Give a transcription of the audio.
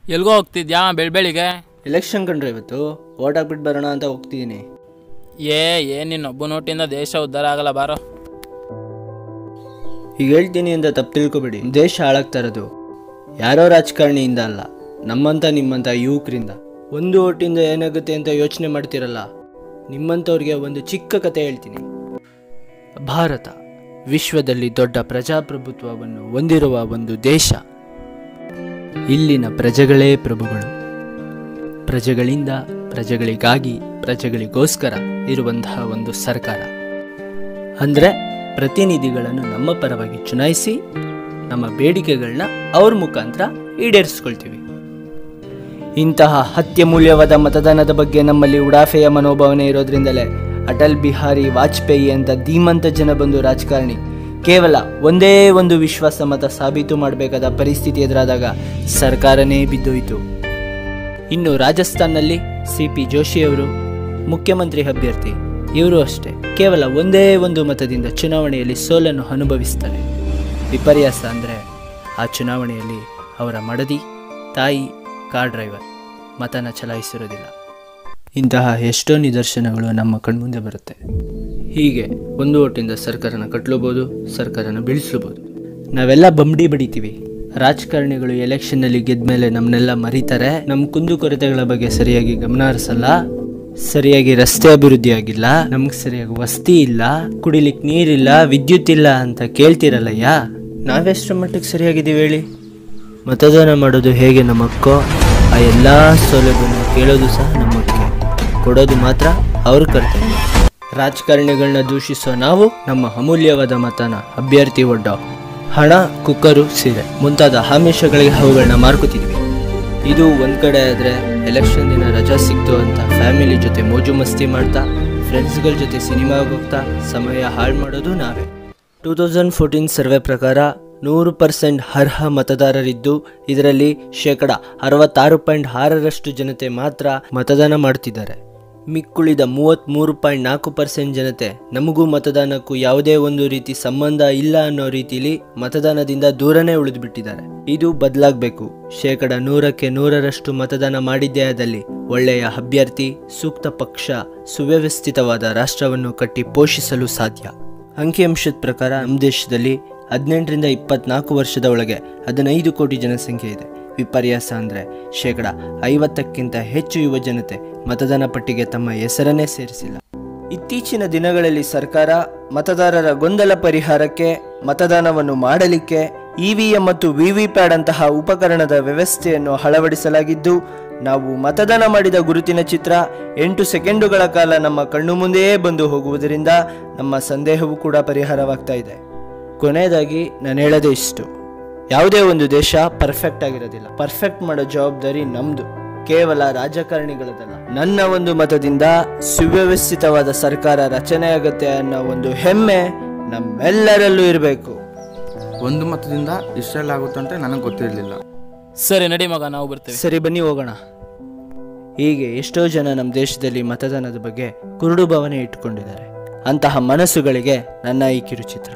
ಎಲ್ಗೋ ಹೋಗ್ತಿದ್ಯಾ ಬೆಳಿಗ್ಗೆ? ಎಲೆಕ್ಷನ್ ಕಂಡ್ರೆ ಇವತ್ತು ಓಟ್ ಹಾಕ್ಬಿಟ್ಟು ಬರೋಣ ಅಂತ ಹೋಗ್ತಿದ್ದೀನಿ. ನಿನ್ನೊಬ್ಬ ನೋಟಿಂದ ದೇಶ ಉದ್ಧಾರ ಆಗಲ್ಲ ಬಾರೋ. ಈಗ ಹೇಳ್ತೀನಿ ಅಂತ ತಪ್ಪು ತಿಳ್ಕೊಬೇಡಿ. ದೇಶ ಹಾಳಾಗ್ತಾ ಇರೋದು ಯಾರೋ ರಾಜಕಾರಣಿಯಿಂದ ಅಲ್ಲ, ನಮ್ಮಂಥ ನಿಮ್ಮಂಥ ಯುವಕರಿಂದ. ಒಂದು ಓಟಿಂದ ಏನಾಗುತ್ತೆ ಅಂತ ಯೋಚನೆ ಮಾಡ್ತಿರಲ್ಲ, ನಿಮ್ಮಂಥವ್ರಿಗೆ ಒಂದು ಚಿಕ್ಕ ಕತೆ ಹೇಳ್ತೀನಿ. ಭಾರತ ವಿಶ್ವದಲ್ಲಿ ದೊಡ್ಡ ಪ್ರಜಾಪ್ರಭುತ್ವವನ್ನು ಹೊಂದಿರುವ ಒಂದು ದೇಶ. ಇಲ್ಲಿನ ಪ್ರಜೆಗಳೇ ಪ್ರಭುಗಳು. ಪ್ರಜೆಗಳಿಂದ, ಪ್ರಜೆಗಳಿಗಾಗಿ, ಪ್ರಜೆಗಳಿಗೋಸ್ಕರ ಇರುವಂತಹ ಒಂದು ಸರ್ಕಾರ. ಅಂದರೆ ಪ್ರತಿನಿಧಿಗಳನ್ನು ನಮ್ಮ ಪರವಾಗಿ ಚುನಾಯಿಸಿ ನಮ್ಮ ಬೇಡಿಕೆಗಳನ್ನ ಅವ್ರ ಮುಖಾಂತರ ಈಡೇರಿಸ್ಕೊಳ್ತೀವಿ. ಇಂತಹ ಅತ್ಯಮೂಲ್ಯವಾದ ಮತದಾನದ ಬಗ್ಗೆ ನಮ್ಮಲ್ಲಿ ಉಡಾಫೆಯ ಮನೋಭಾವನೆ ಇರೋದ್ರಿಂದಲೇ ಅಟಲ್ ಬಿಹಾರಿ ವಾಜಪೇಯಿ ಅಂತ ಧೀಮಂತ ಜನ ಬಂದು ರಾಜಕಾರಣಿ ಕೇವಲ ಒಂದೇ ಒಂದು ವಿಶ್ವಾಸ ಮತ ಸಾಬೀತು ಮಾಡಬೇಕಾದ ಪರಿಸ್ಥಿತಿ ಎದುರಾದಾಗ ಸರ್ಕಾರನೇ ಬಿದ್ದೋಯಿತು. ಇನ್ನು ರಾಜಸ್ಥಾನ್ನಲ್ಲಿ CP ಜೋಶಿಯವರು ಮುಖ್ಯಮಂತ್ರಿ ಅಭ್ಯರ್ಥಿ. ಇವರು ಅಷ್ಟೇ ಕೇವಲ ಒಂದೇ ಒಂದು ಮತದಿಂದ ಚುನಾವಣೆಯಲ್ಲಿ ಸೋಲನ್ನು ಅನುಭವಿಸ್ತಾರೆ. ವಿಪರ್ಯಾಸ ಅಂದರೆ ಆ ಚುನಾವಣೆಯಲ್ಲಿ ಅವರ ಮಡದಿ, ತಾಯಿ, ಕಾರ್ ಡ್ರೈವರ್ ಮತನ ಚಲಾಯಿಸಿರೋದಿಲ್ಲ. ಇಂತಹ ಎಷ್ಟೋ ನಿದರ್ಶನಗಳು ನಮ್ಮ ಕಣ್ಮುಂದೆ ಬರುತ್ತೆ. ಹೀಗೆ ಒಂದು ಓಟಿಂದ ಸರ್ಕಾರನ ಕಟ್ಲೂಬೋದು, ಸರ್ಕಾರನ ಬೀಳಿಸ್ಲೂಬೋದು. ನಾವೆಲ್ಲ ಬಂಬಡಿ ಬಡಿತೀವಿ. ರಾಜಕಾರಣಿಗಳು ಎಲೆಕ್ಷನ್ನಲ್ಲಿ ಗೆದ್ದ ಮೇಲೆ ನಮ್ಮನ್ನೆಲ್ಲ ಮರೀತಾರೆ. ನಮ್ಮ ಕುಂದುಕೊರತೆಗಳ ಬಗ್ಗೆ ಸರಿಯಾಗಿ ಗಮನ ಹರಿಸಲ್ಲ, ಸರಿಯಾಗಿ ರಸ್ತೆ ಅಭಿವೃದ್ಧಿ ಆಗಿಲ್ಲ, ನಮ್ಗೆ ಸರಿಯಾಗಿ ವಸತಿ ಇಲ್ಲ, ಕುಡಿಲಿಕ್ಕೆ ನೀರಿಲ್ಲ, ವಿದ್ಯುತ್ ಇಲ್ಲ ಅಂತ ಕೇಳ್ತಿರಲ್ಲಯ್ಯ. ನಾವೆಷ್ಟರ ಮಟ್ಟಿಗೆ ಸರಿಯಾಗಿದ್ದೀವಿ ಹೇಳಿ? ಮತದಾನ ಮಾಡೋದು ಹೇಗೆ ನಮ್ಮಕ್ಕೋ, ಆ ಎಲ್ಲ ಸೌಲಭ್ಯವನ್ನು ಕೇಳೋದು ಸಹ ನಮ್ಮಕ್ಕೆ, ಕೊಡೋದು ಮಾತ್ರ ಅವ್ರ ಕರ್ತವ್ಯ. ರಾಜಕಾರಣಿಗಳನ್ನ ದೂಷಿಸೋ ನಾವು ನಮ್ಮ ಅಮೂಲ್ಯವಾದ ಮತನ ಅಭ್ಯರ್ಥಿ ಒಡ್ಡ ಹಣ, ಕುಕ್ಕರು, ಸೀರೆ ಮುಂತಾದ ಆಮಿಷಗಳಿಗೆ ಅವುಗಳನ್ನ ಮಾರ್ಕೋತಿದ್ವಿ. ಇದು ಒಂದು ಕಡೆ ಆದರೆ, ಎಲೆಕ್ಷನ್ ದಿನ ರಜಾ ಸಿಕ್ತು ಅಂತ ಫ್ಯಾಮಿಲಿ ಜೊತೆ ಮೋಜು ಮಸ್ತಿ ಮಾಡ್ತಾ, ಫ್ರೆಂಡ್ಸ್ಗಳ ಜೊತೆ ಸಿನಿಮಾಗೆ ಹೋಗ್ತಾ ಸಮಯ ಹಾಳು ಮಾಡೋದು ನಾವೇ. 2014 ಸರ್ವೆ ಪ್ರಕಾರ 100% ಅರ್ಹ ಮತದಾರರಿದ್ದು, ಇದರಲ್ಲಿ 66.6% ಜನತೆ ಮಾತ್ರ ಮತದಾನ ಮಾಡ್ತಿದ್ದಾರೆ. ಮಿಕ್ಕುಳಿದ 33.4% ಜನತೆ ನಮಗೂ ಮತದಾನಕ್ಕೂ ಯಾವುದೇ ಒಂದು ರೀತಿ ಸಂಬಂಧ ಇಲ್ಲ ಅನ್ನೋ ರೀತಿಲಿ ಮತದಾನದಿಂದ ದೂರನೇ ಉಳಿದುಬಿಟ್ಟಿದ್ದಾರೆ. ಇದು ಬದಲಾಗಬೇಕು. 100% ಮತದಾನ ಮಾಡಿದ್ದೇ ಆದಲ್ಲಿ ಒಳ್ಳೆಯ ಅಭ್ಯರ್ಥಿ, ಸೂಕ್ತ ಪಕ್ಷ, ಸುವ್ಯವಸ್ಥಿತವಾದ ರಾಷ್ಟ್ರವನ್ನು ಕಟ್ಟಿ ಪೋಷಿಸಲು ಸಾಧ್ಯ. ಅಂಕಿಅಂಶದ ಪ್ರಕಾರ ನಮ್ಮ ದೇಶದಲ್ಲಿ 18ರಿಂದ 24 ವರ್ಷದ ಒಳಗೆ 15 ಕೋಟಿ ಜನಸಂಖ್ಯೆ ಇದೆ. ವಿಪರ್ಯಾಸ ಅಂದರೆ 50%ಕ್ಕಿಂತ ಹೆಚ್ಚು ಯುವ ಜನತೆ ಮತದಾನ ಪಟ್ಟಿಗೆ ತಮ್ಮ ಹೆಸರನ್ನೇ ಸೇರಿಸಿಲ್ಲ. ಇತ್ತೀಚಿನ ದಿನಗಳಲ್ಲಿ ಸರ್ಕಾರ ಮತದಾರರ ಗೊಂದಲ ಪರಿಹಾರಕ್ಕೆ, ಮತದಾನವನ್ನು ಮಾಡಲಿಕ್ಕೆ EVM ಮತ್ತು VVPAT ಅಂತಹ ಉಪಕರಣದ ವ್ಯವಸ್ಥೆಯನ್ನು ಅಳವಡಿಸಲಾಗಿದ್ದು, ನಾವು ಮತದಾನ ಮಾಡಿದ ಗುರುತಿನ ಚಿತ್ರ 8 ಸೆಕೆಂಡುಗಳ ಕಾಲ ನಮ್ಮ ಕಣ್ಣು ಮುಂದೆಯೇ ಬಂದು ಹೋಗುವುದರಿಂದ ನಮ್ಮ ಸಂದೇಹವೂ ಕೂಡ ಪರಿಹಾರವಾಗ್ತಾ ಇದೆ. ಕೊನೆಯದಾಗಿ ನಾನು ಹೇಳೋದೇ ಇಷ್ಟು: ಯಾವುದೇ ಒಂದು ದೇಶ ಪರ್ಫೆಕ್ಟ್ ಆಗಿರೋದಿಲ್ಲ. ಪರ್ಫೆಕ್ಟ್ ಮಾಡೋ ಜವಾಬ್ದಾರಿ ನಮ್ಮದು, ಕೇವಲ ರಾಜಕಾರಣಿಗಳದಲ್ಲ. ನನ್ನ ಒಂದು ಮತದಿಂದ ಸುವ್ಯವಸ್ಥಿತವಾದ ಸರ್ಕಾರ ರಚನೆಯಾಗತ್ತೆ ಅನ್ನೋ ಒಂದು ಹೆಮ್ಮೆ ನಮ್ಮೆಲ್ಲರಲ್ಲೂ ಇರಬೇಕು. ಒಂದು ಮತದಿಂದ ಇಷ್ಟೆಲ್ಲ ಆಗುತ್ತೆ ಅಂತ ನನಗೆ ಗೊತ್ತಿರಲಿಲ್ಲ. ಸರಿ ನಡಿ ಮಗ, ನಾವು ಬರ್ತೇವೆ. ಸರಿ ಬನ್ನಿ ಹೋಗೋಣ. ಹೀಗೆ ಎಷ್ಟೋ ಜನ ನಮ್ಮ ದೇಶದಲ್ಲಿ ಮತದಾನದ ಬಗ್ಗೆ ಕುರುಡು ಭಾವನೆ ಇಟ್ಟುಕೊಂಡಿದ್ದಾರೆ. ಅಂತಹ ಮನಸ್ಸುಗಳಿಗೆ ನನ್ನ ಈ ಕಿರುಚಿತ್ರ.